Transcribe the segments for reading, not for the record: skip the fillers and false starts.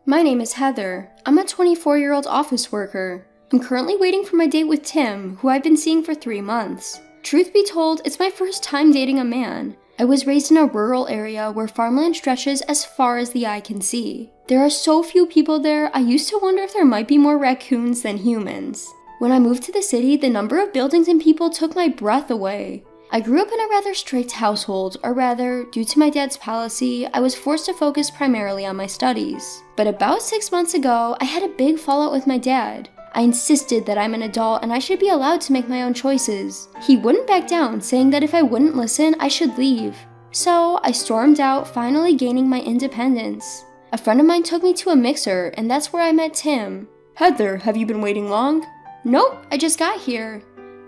My name is Heather. I'm a 24-year-old office worker. I'm currently waiting for my date with Tim, who I've been seeing for 3 months. Truth be told, it's my first time dating a man. I was raised in a rural area where farmland stretches as far as the eye can see. There are so few people there, I used to wonder if there might be more raccoons than humans. When I moved to the city, the number of buildings and people took my breath away. I grew up in a rather strict household, or rather, due to my dad's policy, I was forced to focus primarily on my studies. But about 6 months ago, I had a big fallout with my dad. I insisted that I'm an adult and I should be allowed to make my own choices. He wouldn't back down, saying that if I wouldn't listen, I should leave. So I stormed out, finally gaining my independence. A friend of mine took me to a mixer, and that's where I met Tim. Heather, have you been waiting long? Nope, I just got here.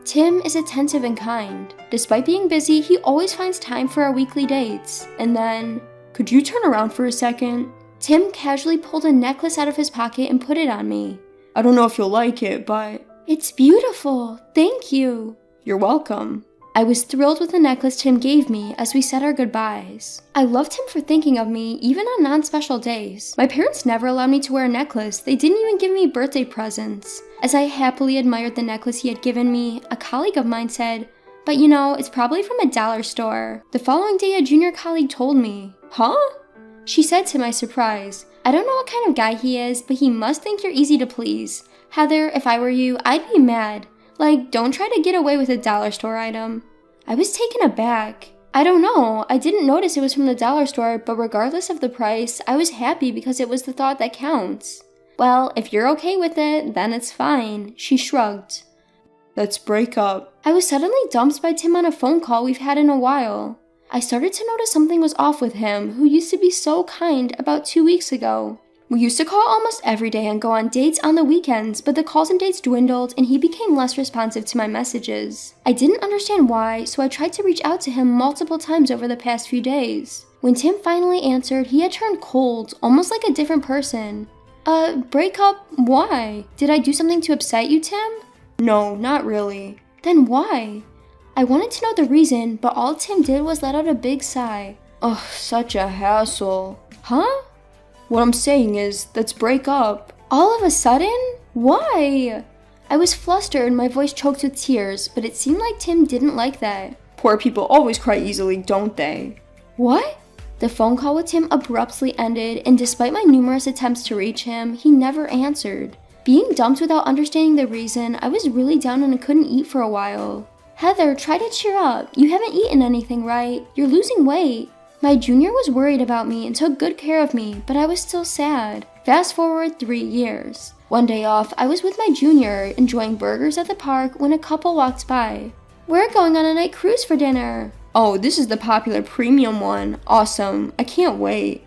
Tim is attentive and kind. Despite being busy, he always finds time for our weekly dates. And then, could you turn around for a second? Tim casually pulled a necklace out of his pocket and put it on me. I don't know if you'll like it, but... It's beautiful. Thank you. You're welcome. I was thrilled with the necklace Tim gave me as we said our goodbyes. I loved him for thinking of me, even on non-special days. My parents never allowed me to wear a necklace. They didn't even give me birthday presents. As I happily admired the necklace he had given me, a colleague of mine said, "But you know, it's probably from a dollar store." The following day, a junior colleague told me. Huh? She said to my surprise, "I don't know what kind of guy he is, but he must think you're easy to please. Heather, if I were you, I'd be mad. Like, don't try to get away with a dollar store item." I was taken aback. I don't know, I didn't notice it was from the dollar store, but regardless of the price, I was happy because it was the thought that counts. "Well, if you're okay with it, then it's fine," she shrugged. Let's break up. I was suddenly dumped by Tim on a phone call we've had in a while. I started to notice something was off with him, who used to be so kind about 2 weeks ago. We used to call almost every day and go on dates on the weekends, but the calls and dates dwindled and he became less responsive to my messages. I didn't understand why, so I tried to reach out to him multiple times over the past few days. When Tim finally answered, he had turned cold, almost like a different person. Break up? Why? Did I do something to upset you, Tim? No, not really. Then why? I wanted to know the reason, but all Tim did was let out a big sigh. Ugh, such a hassle. Huh? What I'm saying is, let's break up. All of a sudden? Why? I was flustered and my voice choked with tears, but it seemed like Tim didn't like that. Poor people always cry easily, don't they? What? The phone call with Tim abruptly ended, and despite my numerous attempts to reach him, he never answered. Being dumped without understanding the reason, I was really down and I couldn't eat for a while. "Heather, try to cheer up. You haven't eaten anything, right? You're losing weight." My junior was worried about me and took good care of me, but I was still sad. Fast forward 3 years. One day off, I was with my junior, enjoying burgers at the park when a couple walked by. "We're going on a night cruise for dinner." Oh, this is the popular premium one. Awesome. I can't wait.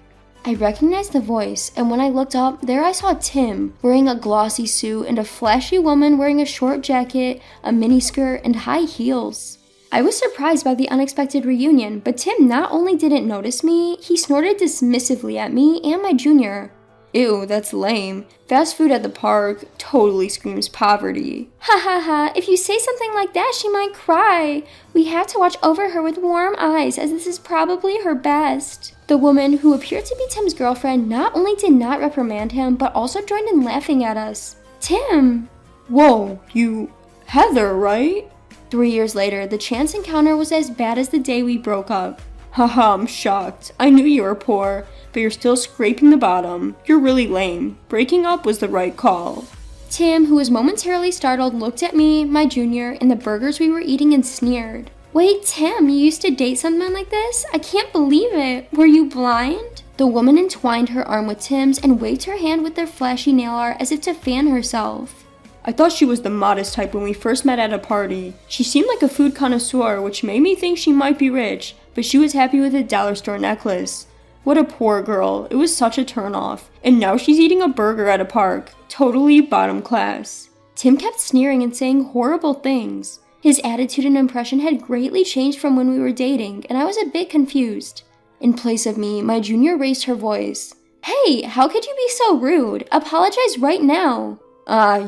I recognized the voice, and when I looked up, there I saw Tim, wearing a glossy suit and a flashy woman wearing a short jacket, a miniskirt, and high heels. I was surprised by the unexpected reunion, but Tim not only didn't notice me, he snorted dismissively at me and my junior. Ew, that's lame. Fast food at the park totally screams poverty. "Ha ha ha, if you say something like that, she might cry. We have to watch over her with warm eyes, as this is probably her best." The woman, who appeared to be Tim's girlfriend, not only did not reprimand him, but also joined in laughing at us. "Tim!" Whoa, you... Heather, right? 3 years later, the chance encounter was as bad as the day we broke up. Haha, I'm shocked. I knew you were poor, but you're still scraping the bottom. You're really lame. Breaking up was the right call. Tim, who was momentarily startled, looked at me, my junior, and the burgers we were eating and sneered. "Wait, Tim, you used to date someone like this? I can't believe it. Were you blind?" The woman entwined her arm with Tim's and waved her hand with their flashy nail art as if to fan herself. I thought she was the modest type when we first met at a party. She seemed like a food connoisseur, which made me think she might be rich, but she was happy with a dollar store necklace. What a poor girl. It was such a turnoff. And now she's eating a burger at a park. Totally bottom class. Tim kept sneering and saying horrible things. His attitude and impression had greatly changed from when we were dating, and I was a bit confused. In place of me, my junior raised her voice. "Hey, how could you be so rude? Apologize right now."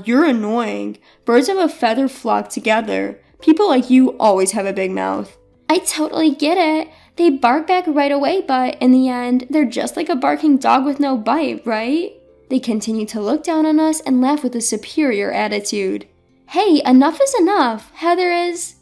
You're annoying. Birds of a feather flock together. People like you always have a big mouth. I totally get it. They bark back right away, but in the end, they're just like a barking dog with no bite, right? They continued to look down on us and laugh with a superior attitude. Hey, enough is enough. Heather is...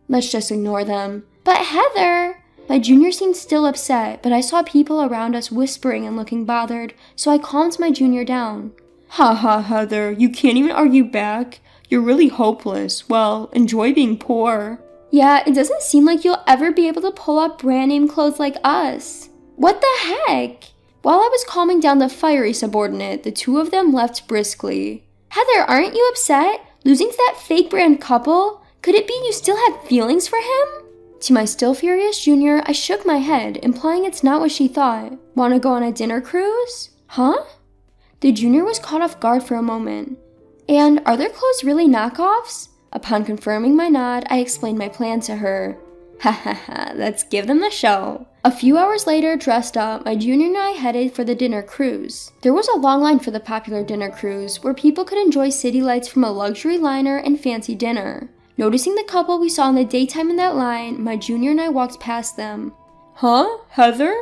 Let's just ignore them. But Heather... My junior seemed still upset, but I saw people around us whispering and looking bothered, so I calmed my junior down. Ha ha, Heather, you can't even argue back. You're really hopeless. Well, enjoy being poor. Yeah, it doesn't seem like you'll ever be able to pull off brand name clothes like us. What the heck? While I was calming down the fiery subordinate, the two of them left briskly. Heather, aren't you upset? Losing to that fake brand couple? Could it be you still have feelings for him? To my still furious junior, I shook my head, implying it's not what she thought. Wanna go on a dinner cruise? Huh? The junior was caught off guard for a moment. And are their clothes really knockoffs? Upon confirming my nod, I explained my plan to her. Ha ha ha, let's give them the show. A few hours later, dressed up, my junior and I headed for the dinner cruise. There was a long line for the popular dinner cruise, where people could enjoy city lights from a luxury liner and fancy dinner. Noticing the couple we saw in the daytime in that line, my junior and I walked past them. Huh? Heather?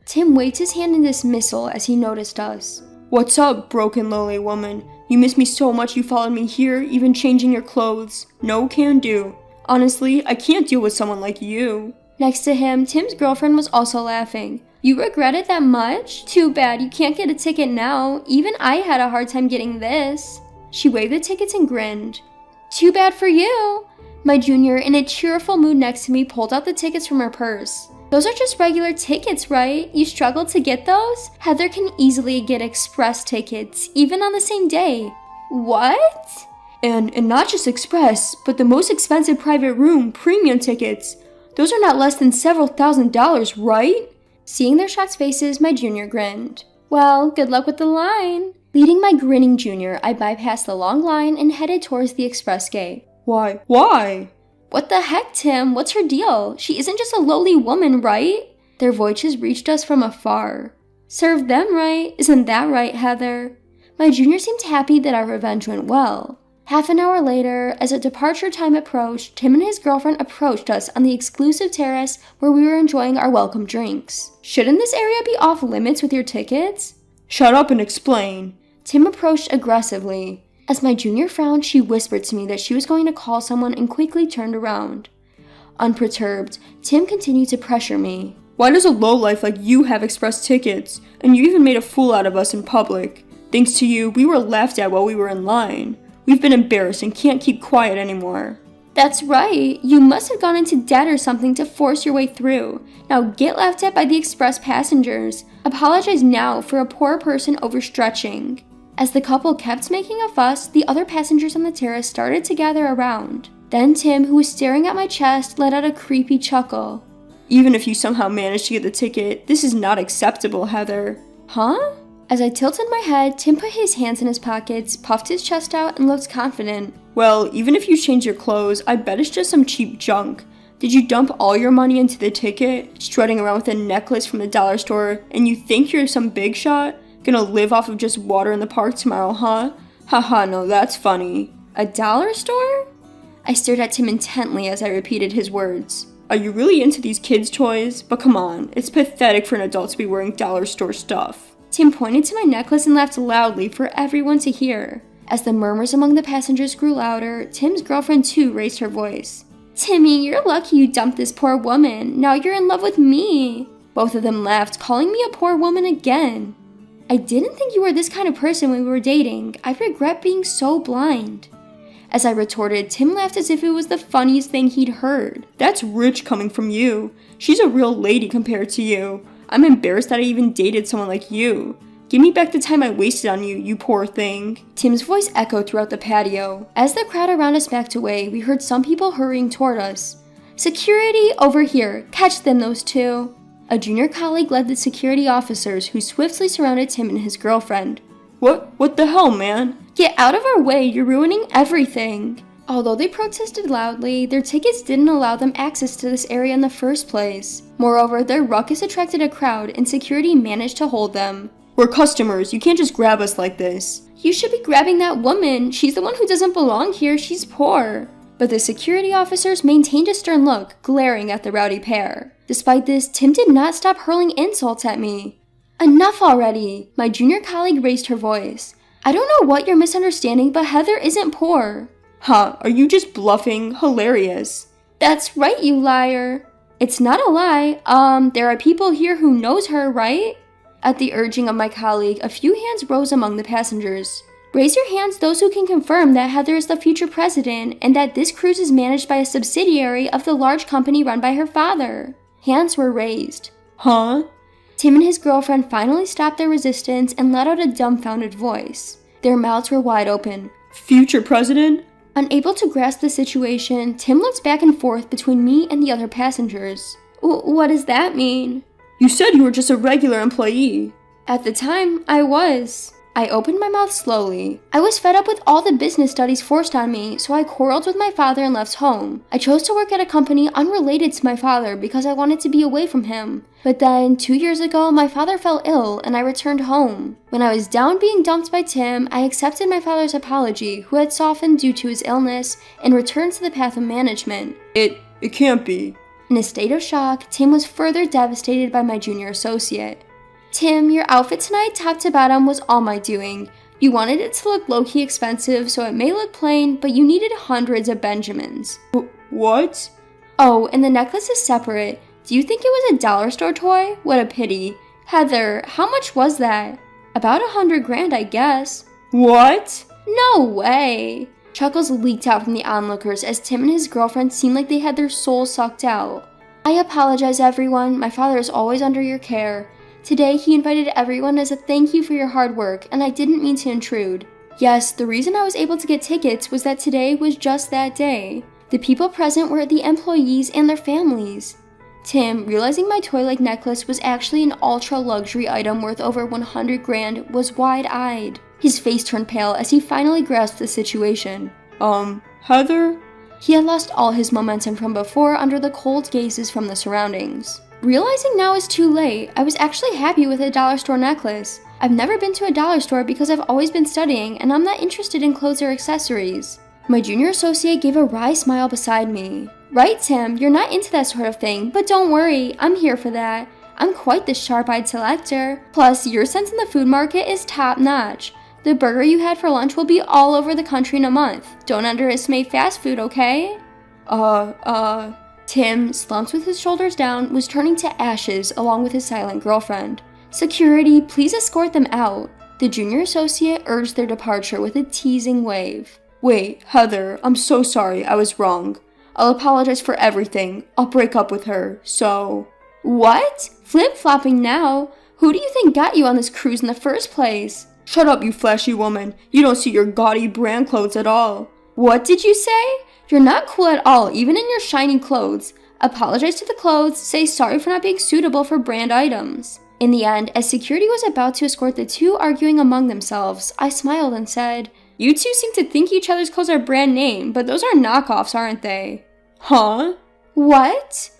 Tim waved his hand in dismissal as he noticed us. What's up, broken lowly woman? You miss me so much you followed me here, even changing your clothes. No can do. Honestly, I can't deal with someone like you. Next to him, Tim's girlfriend was also laughing. You regret it that much? Too bad you can't get a ticket now. Even I had a hard time getting this. She waved the tickets and grinned. Too bad for you. My junior, in a cheerful mood next to me, pulled out the tickets from her purse. Those are just regular tickets, right? You struggled to get those? Heather can easily get express tickets, even on the same day. What? And not just express, but the most expensive private room, premium tickets. Those are not less than several $1,000s, right? Seeing their shocked faces, my junior grinned. Well, good luck with the line. Leading my grinning junior, I bypassed the long line and headed towards the express gate. Why? Why? What the heck, Tim? What's her deal? She isn't just a lowly woman, right? Their voices reached us from afar. Serve them right. Isn't that right, Heather? My junior seemed happy that our revenge went well. Half an hour later, as a departure time approached, Tim and his girlfriend approached us on the exclusive terrace where we were enjoying our welcome drinks. Shouldn't this area be off limits with your tickets? Shut up and explain. Tim approached aggressively. As my junior frowned, she whispered to me that she was going to call someone and quickly turned around. Unperturbed, Tim continued to pressure me. Why does a lowlife like you have express tickets? And you even made a fool out of us in public. Thanks to you, we were laughed at while we were in line. We've been embarrassed and can't keep quiet anymore. That's right. You must have gone into debt or something to force your way through. Now get laughed at by the express passengers. Apologize now for a poor person overstretching. As the couple kept making a fuss, the other passengers on the terrace started to gather around. Then Tim, who was staring at my chest, let out a creepy chuckle. Even if you somehow managed to get the ticket, this is not acceptable, Heather. Huh? As I tilted my head, Tim put his hands in his pockets, puffed his chest out, and looked confident. Well, even if you change your clothes, I bet it's just some cheap junk. Did you dump all your money into the ticket, strutting around with a necklace from the dollar store, and you think you're some big shot? Gonna live off of just water in the park tomorrow, huh? Haha, no, that's funny. A dollar store? I stared at Tim intently as I repeated his words. Are you really into these kids' toys? But come on, it's pathetic for an adult to be wearing dollar store stuff. Tim pointed to my necklace and laughed loudly for everyone to hear. As the murmurs among the passengers grew louder, Tim's girlfriend too raised her voice. Timmy, you're lucky you dumped this poor woman. Now you're in love with me. Both of them laughed, calling me a poor woman again. I didn't think you were this kind of person when we were dating. I regret being so blind. As I retorted, Tim laughed as if it was the funniest thing he'd heard. That's rich coming from you. She's a real lady compared to you. I'm embarrassed that I even dated someone like you. Give me back the time I wasted on you, you poor thing. Tim's voice echoed throughout the patio. As the crowd around us backed away, we heard some people hurrying toward us. Security, over here. Catch them, those two. A junior colleague led the security officers who swiftly surrounded Tim and his girlfriend. What the hell, man? Get out of our way, you're ruining everything. Although they protested loudly, their tickets didn't allow them access to this area in the first place. Moreover, their ruckus attracted a crowd and security managed to hold them. We're customers, you can't just grab us like this. You should be grabbing that woman. She's the one who doesn't belong here, she's poor. But the security officers maintained a stern look, glaring at the rowdy pair. Despite this, Tim did not stop hurling insults at me. Enough already! My junior colleague raised her voice. I don't know what you're misunderstanding, but Heather isn't poor. Huh, are you just bluffing? Hilarious. That's right, you liar. It's not a lie. There are people here who knows her, right? At the urging of my colleague, a few hands rose among the passengers. Raise your hands those who can confirm that Heather is the future president and that this cruise is managed by a subsidiary of the large company run by her father. Hands were raised. Huh? Tim and his girlfriend finally stopped their resistance and let out a dumbfounded voice. Their mouths were wide open. Future president? Unable to grasp the situation, Tim looked back and forth between me and the other passengers. What does that mean? You said you were just a regular employee. At the time, I was. I opened my mouth slowly. I was fed up with all the business studies forced on me, so I quarreled with my father and left home. I chose to work at a company unrelated to my father because I wanted to be away from him. But then, 2 years ago, my father fell ill and I returned home. When I was down being dumped by Tim, I accepted my father's apology, who had softened due to his illness, and returned to the path of management. It can't be. In a state of shock, Tim was further devastated by my junior associate. Tim, your outfit tonight, top to bottom, was all my doing. You wanted it to look low-key expensive, so it may look plain, but you needed hundreds of Benjamins. What? Oh, and the necklace is separate. Do you think it was a dollar store toy? What a pity. Heather, how much was that? About $100,000, I guess. What? No way. Chuckles leaked out from the onlookers as Tim and his girlfriend seemed like they had their souls sucked out. I apologize, everyone. My father is always under your care. Today, he invited everyone as a thank you for your hard work, and I didn't mean to intrude. Yes, the reason I was able to get tickets was that today was just that day. The people present were the employees and their families. Tim, realizing my toy-like necklace was actually an ultra-luxury item worth over $100,000, was wide-eyed. His face turned pale as he finally grasped the situation. Heather? He had lost all his momentum from before under the cold gazes from the surroundings. Realizing now is too late, I was actually happy with a dollar store necklace. I've never been to a dollar store because I've always been studying and I'm not interested in clothes or accessories. My junior associate gave a wry smile beside me. Right, Tim, you're not into that sort of thing, but don't worry, I'm here for that. I'm quite the sharp-eyed selector. Plus, your sense in the food market is top-notch. The burger you had for lunch will be all over the country in a month. Don't underestimate fast food, okay? Tim, slumped with his shoulders down, was turning to ashes along with his silent girlfriend. Security, please escort them out. The junior associate urged their departure with a teasing wave. Wait, Heather, I'm so sorry, I was wrong. I'll apologize for everything. I'll break up with her, so... What? Flip-flopping now? Who do you think got you on this cruise in the first place? Shut up, you flashy woman. You don't see your gaudy brand clothes at all. What did you say? You're not cool at all, even in your shiny clothes. Apologize to the clothes, say sorry for not being suitable for brand items. In the end, as security was about to escort the two arguing among themselves, I smiled and said, You two seem to think each other's clothes are brand name, but those are knockoffs, aren't they? Huh? What?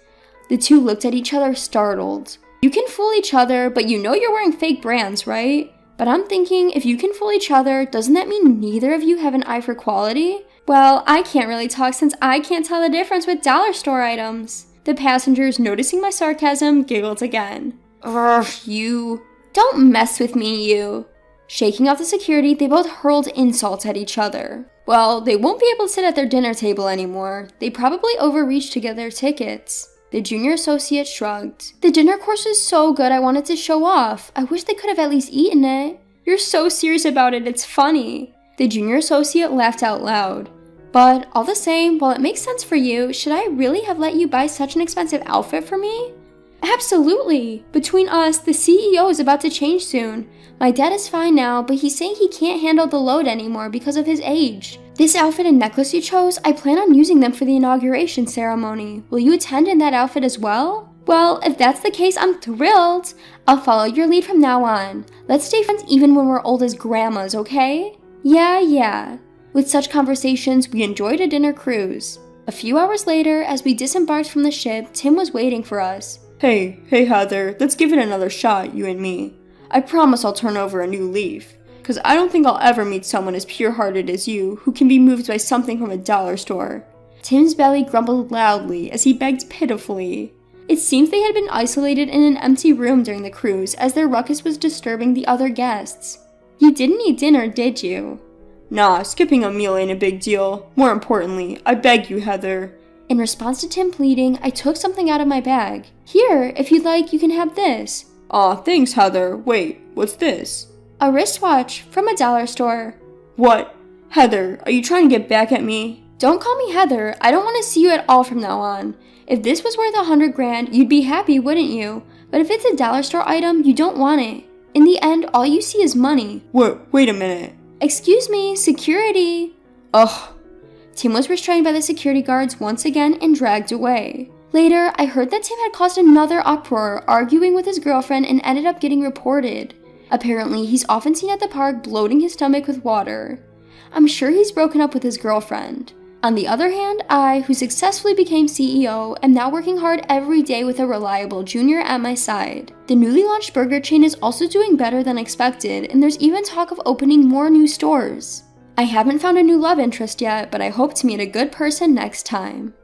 The two looked at each other startled. You can fool each other, but you know you're wearing fake brands, right? But I'm thinking, if you can fool each other, doesn't that mean neither of you have an eye for quality? Well, I can't really talk since I can't tell the difference with dollar store items. The passengers, noticing my sarcasm, giggled again. You. Don't mess with me, you. Shaking off the security, they both hurled insults at each other. Well, they won't be able to sit at their dinner table anymore. They probably overreached to get their tickets. The junior associate shrugged. The dinner course is so good I wanted to show off. I wish they could have at least eaten it. You're so serious about it, it's funny. The junior associate laughed out loud. But all the same, while it makes sense for you, should I really have let you buy such an expensive outfit for me? Absolutely. Between us, the CEO is about to change soon. My dad is fine now, but he's saying he can't handle the load anymore because of his age. This outfit and necklace you chose, I plan on using them for the inauguration ceremony. Will you attend in that outfit as well? Well, if that's the case, I'm thrilled. I'll follow your lead from now on. Let's stay friends even when we're old as grandmas, okay? Yeah. With such conversations, we enjoyed a dinner cruise. A few hours later, as we disembarked from the ship, Tim was waiting for us. Hey Heather, let's give it another shot, you and me. I promise I'll turn over a new leaf. Cause I don't think I'll ever meet someone as pure-hearted as you, who can be moved by something from a dollar store. Tim's belly grumbled loudly as he begged pitifully. It seems they had been isolated in an empty room during the cruise as their ruckus was disturbing the other guests. You didn't eat dinner, did you? Nah, skipping a meal ain't a big deal. More importantly, I beg you, Heather. In response to Tim pleading, I took something out of my bag. Here, if you'd like, you can have this. Aw, thanks, Heather. Wait, what's this? A wristwatch from a dollar store. What? Heather, are you trying to get back at me? Don't call me Heather. I don't want to see you at all from now on. If this was worth $100 grand, you'd be happy, wouldn't you? But if it's a dollar store item, you don't want it. In the end, all you see is money. Wait a minute. Excuse me, security. Ugh. Tim was restrained by the security guards once again and dragged away. Later, I heard that Tim had caused another uproar, arguing with his girlfriend, and ended up getting reported. Apparently, he's often seen at the park bloating his stomach with water. I'm sure he's broken up with his girlfriend. On the other hand, I, who successfully became CEO, am now working hard every day with a reliable junior at my side. The newly launched burger chain is also doing better than expected, and there's even talk of opening more new stores. I haven't found a new love interest yet, but I hope to meet a good person next time.